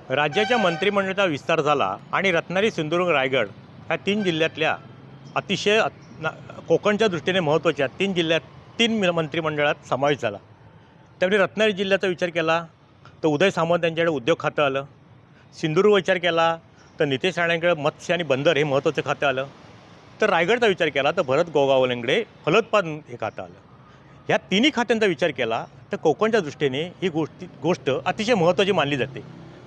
राज्याच्या मंत्रिमंडळाचा विस्तार झाला आणि रत्नागिरी, सिंधुदुर्ग, रायगड ह्या 3 जिल्ह्यातल्या अतिशय कोकणच्या दृष्टीने महत्त्वाच्या 3 जिल्ह्यात 3 मंत्रिमंडळात समावेश झाला. त्यावेळी रत्नागिरी जिल्ह्याचा विचार केला तर उदय सामंत यांच्याकडे उद्योग खातं आलं. सिंधुदुर्ग विचार केला तर नितेश राणेंकडे मत्स्य आणि बंदर हे महत्त्वाचं खातं आलं. तर रायगडचा विचार केला तर भरत गोगावलेंकडे फलोत्पादन हे खातं आलं. ह्या तिन्ही खात्यांचा विचार केला तर कोकणच्या दृष्टीने ही गोष्ट अतिशय महत्त्वाची मानली जाते.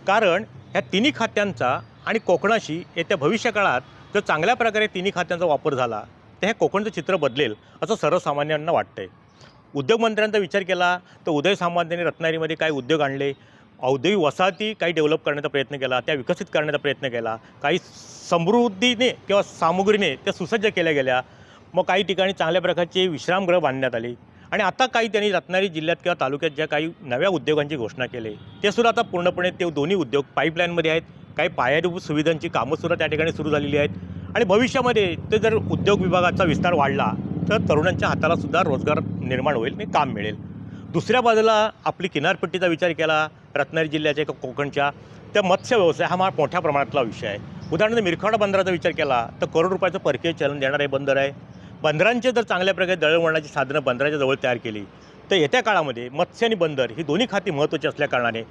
कारण ह्या तिन्ही खात्यांचा आणि कोकणाशी येत्या भविष्यकाळात जर चांगल्या प्रकारे तिन्ही खात्यांचा वापर झाला तर हे कोकणचं चित्र बदलेल असं सर्वसामान्यांना वाटतंय. उद्योगमंत्र्यांचा विचार केला तर उदय सामंत यांनी रत्नागिरीमध्ये काही उद्योग आणले, औद्योगिक वसाहती काही डेव्हलप करण्याचा प्रयत्न केला, त्या विकसित करण्याचा प्रयत्न केला, काही समृद्धीने किंवा सामुग्रीने त्या सुसज्ज केल्या गेल्या. मग काही ठिकाणी चांगल्या प्रकारचे विश्रामगृह बांधण्यात आले आणि आता काही त्यांनी रत्नागिरी जिल्ह्यात किंवा तालुक्यात ज्या काही नव्या उद्योगांची घोषणा केली ते सुद्धा आता पूर्णपणे ते दोन्ही उद्योग पाईपलाईनमध्ये आहेत. काही पायाभूत सुविधांची कामंसुद्धा त्या ठिकाणी सुरू झालेली आहेत आणि भविष्यामध्ये ते जर उद्योग विभागाचा विस्तार वाढला तर तरुणांच्या हाताला सुद्धा रोजगार निर्माण होईल आणि काम मिळेल. दुसऱ्या बाजूला आपली किनारपट्टीचा विचार केला रत्नागिरी जिल्ह्याच्या एका कोकणच्या त्या मत्स्य व्यवसाय हा मोठ्या प्रमाणातला विषय आहे. उदाहरणार्थ मिरखाडा बंदराचा विचार केला तर करोड रुपयाचं परकीय चलन देणारे बंदर आहे. बंदरांचे जर चांगल्या प्रकारे दळणवळणाची साधनं बंदराच्या जवळ तयार केली तर येत्या काळामध्ये मत्स्य आणि बंदर ही दोन्ही खाती महत्त्वाची असल्याकारणाने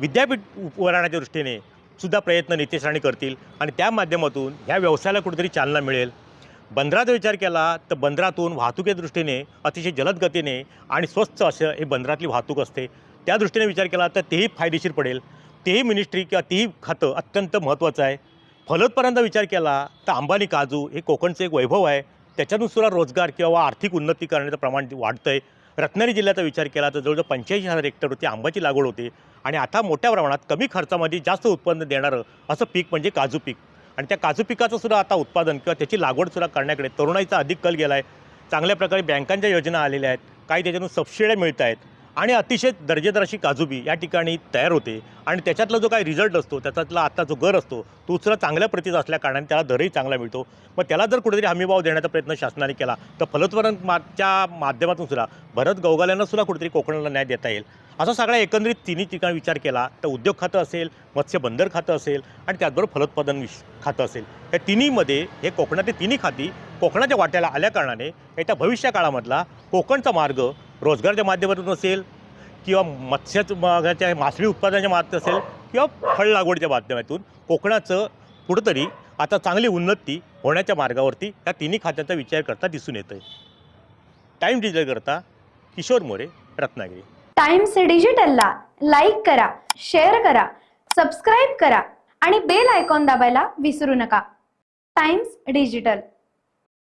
विद्यापीठ उभारण्याच्या दृष्टीने सुद्धा प्रयत्न नितेश राणे करतील आणि त्या माध्यमातून ह्या व्यवसायाला कुठेतरी चालना मिळेल. बंदराचा विचार केला तर बंदरातून वाहतुकीच्या दृष्टीने अतिशय जलद गतीने आणि स्वस्त असं हे बंदरातली वाहतूक असते. त्या दृष्टीने विचार केला तर तेही फायदेशीर पडेल. तेही मिनिस्ट्री किंवा तेही खातं अत्यंत महत्त्वाचं आहे. फलोत्पादनाचा विचार केला तर अंबानी काजू हे कोकणचं एक वैभव आहे. त्याच्यातून सुद्धा रोजगार किंवा आर्थिक उन्नती करण्याचं प्रमाण वाढतं आहे. रत्नागिरी जिल्ह्याचा विचार केला तर जवळजवळ 85,000 हेक्टरवरती आंब्याची लागवड होते आणि आता मोठ्या प्रमाणात कमी खर्चामध्ये जास्त उत्पन्न देणारं असं पीक म्हणजे काजू पीक आणि त्या काजू पिकाचं सुद्धा आता उत्पादन किंवा त्याची लागवडसुद्धा करण्याकडे तरुणाईचा अधिक कल गेला आहे. चांगल्या प्रकारे बँकांच्या योजना आलेल्या आहेत, काही त्याच्यातून सबसिड्या मिळत आहेत आणि अतिशय दर्जेदार अशी काजू बी या ठिकाणी तयार होते आणि त्याच्यातला जो काही रिझल्ट असतो त्याच्यातला आता जो गर असतो तो सुद्धा चांगल्या प्रतीचा असल्याकारणाने त्याला दरही चांगला मिळतो. मग त्याला जर कुठेतरी हमीभाव देण्याचा प्रयत्न शासनाने केला तर फलोत्पादनाच्या माध्यमातून सुद्धा भरत गवगाल्यांना सुद्धा कुठेतरी कोकणाला न्याय देता येईल. असा सगळा एकंदरीत तिन्ही ठिकाणी विचार केला तर उद्योग खातं असेल, मत्स्य बंदर खातं असेल आणि त्याचबरोबर फलोत्पादन खातं असेल. या तिन्हीमध्ये हे कोकणातील तिन्ही खाती कोकणाच्या वाट्याला आल्याकारणाने येत्या भविष्य काळामधला कोकणचा मार्ग रोजगाराच्या माध्यमातून असेल किंवा मत्स्याच्या मासळी उत्पादनाच्या माध्यमातून असेल किंवा फळ लागवडीच्या माध्यमातून कोकणाचं कुठंतरी आता चांगली उन्नती होण्याच्या मार्गावरती या तिन्ही खात्यांचा विचार करता दिसून येतं आहे. टाइम्स डिजिटल करता किशोर मोरे, रत्नागिरी. टाइम्स डिजिटलला लाईक करा, शेअर करा, सबस्क्राईब करा आणि बेल आयकॉन दाबायला विसरू नका. Times digital.